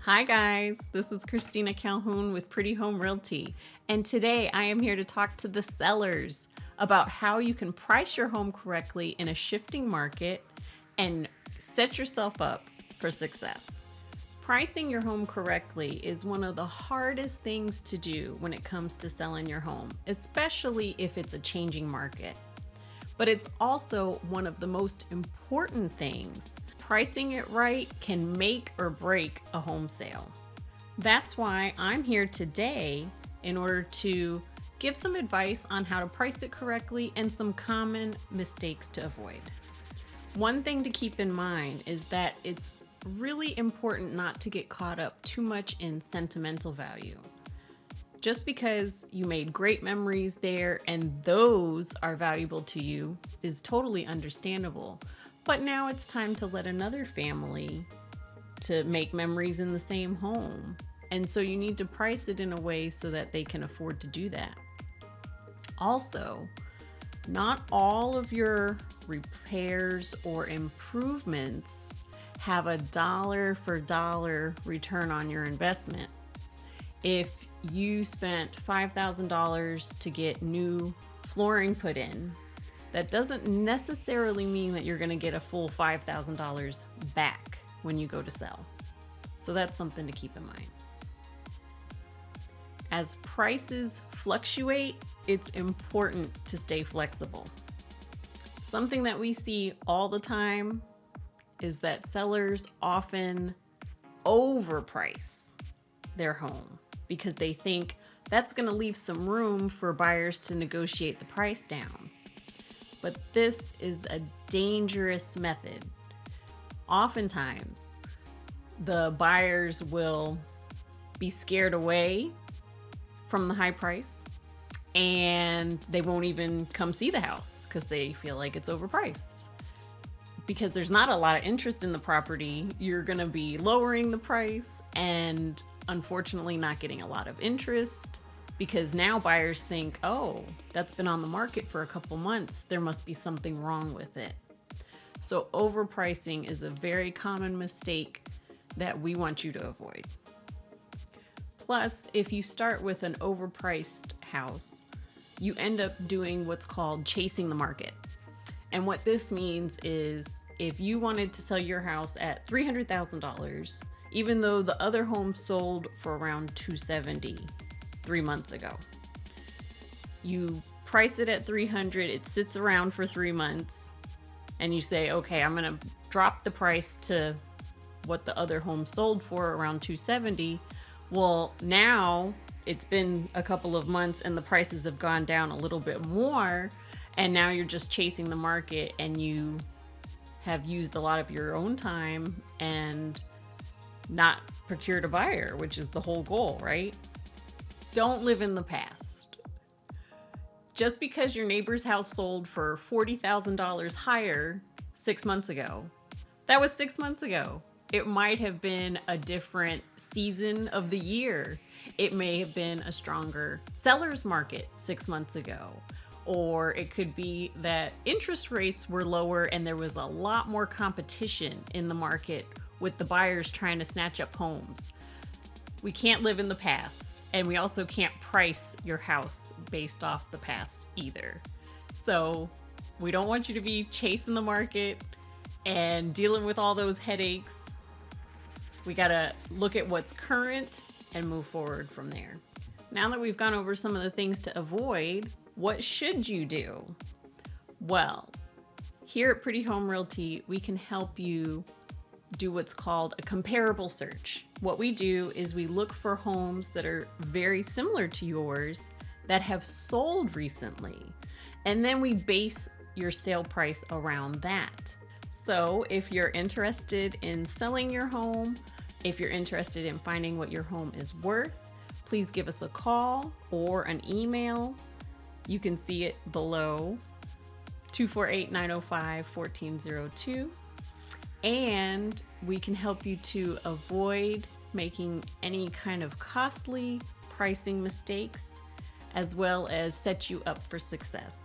Hi guys, this is Christina Calhoun with Pretty Home Realty, and today I am here to talk to the sellers about how you can price your home correctly in a shifting market and set yourself up for success. Pricing your home correctly is one of the hardest things to do when it comes to selling your home, especially if it's a changing market. But it's also one of the most important things. Pricing it right can make or break a home sale. That's why I'm here today in order to give some advice on how to price it correctly and some common mistakes to avoid. One thing to keep in mind is that it's really important not to get caught up too much in sentimental value. Just because you made great memories there and those are valuable to you is totally understandable. But now it's time to let another family to make memories in the same home. And so you need to price it in a way so that they can afford to do that. Also, not all of your repairs or improvements have a dollar for dollar return on your investment. If you spent $5,000 to get new flooring put in, that doesn't necessarily mean that you're going to get a full $5,000 back when you go to sell. So that's something to keep in mind. As prices fluctuate, it's important to stay flexible. Something that we see all the time is that sellers often overprice their home because they think that's going to leave some room for buyers to negotiate the price down. But this is a dangerous method. Oftentimes, the buyers will be scared away from the high price and they won't even come see the house because they feel like it's overpriced. Because there's not a lot of interest in the property, you're going to be lowering the price and unfortunately not getting a lot of interest. Because now buyers think, oh, that's been on the market for a couple months. There must be something wrong with it. So overpricing is a very common mistake that we want you to avoid. Plus, if you start with an overpriced house, you end up doing what's called chasing the market. And what this means is if you wanted to sell your house at $300,000, even though the other home sold for around $270,000, 3 months ago. You price it at $300,000, it sits around for 3 months, and you say, okay, I'm gonna drop the price to what the other home sold for, around $270,000. Well, now it's been a couple of months and the prices have gone down a little bit more, and now you're just chasing the market and you have used a lot of your own time and not procured a buyer, which is the whole goal, right? Don't live in the past. Just because your neighbor's house sold for $40,000 higher 6 months ago, that was 6 months ago. It might have been a different season of the year. It may have been a stronger seller's market 6 months ago. Or it could be that interest rates were lower and there was a lot more competition in the market with the buyers trying to snatch up homes. We can't live in the past. And we also can't price your house based off the past either. So we don't want you to be chasing the market and dealing with all those headaches. We gotta look at what's current and move forward from there. Now that we've gone over some of the things to avoid, what should you do? Well, here at Pretty Home Realty, we can help you do what's called a comparable search. What we do is we look for homes that are very similar to yours that have sold recently, and then we base your sale price around that. So if you're interested in selling your home, if you're interested in finding what your home is worth, please give us a call or an email. You can see it below, 248-905-1402. And we can help you to avoid making any kind of costly pricing mistakes, as well as set you up for success.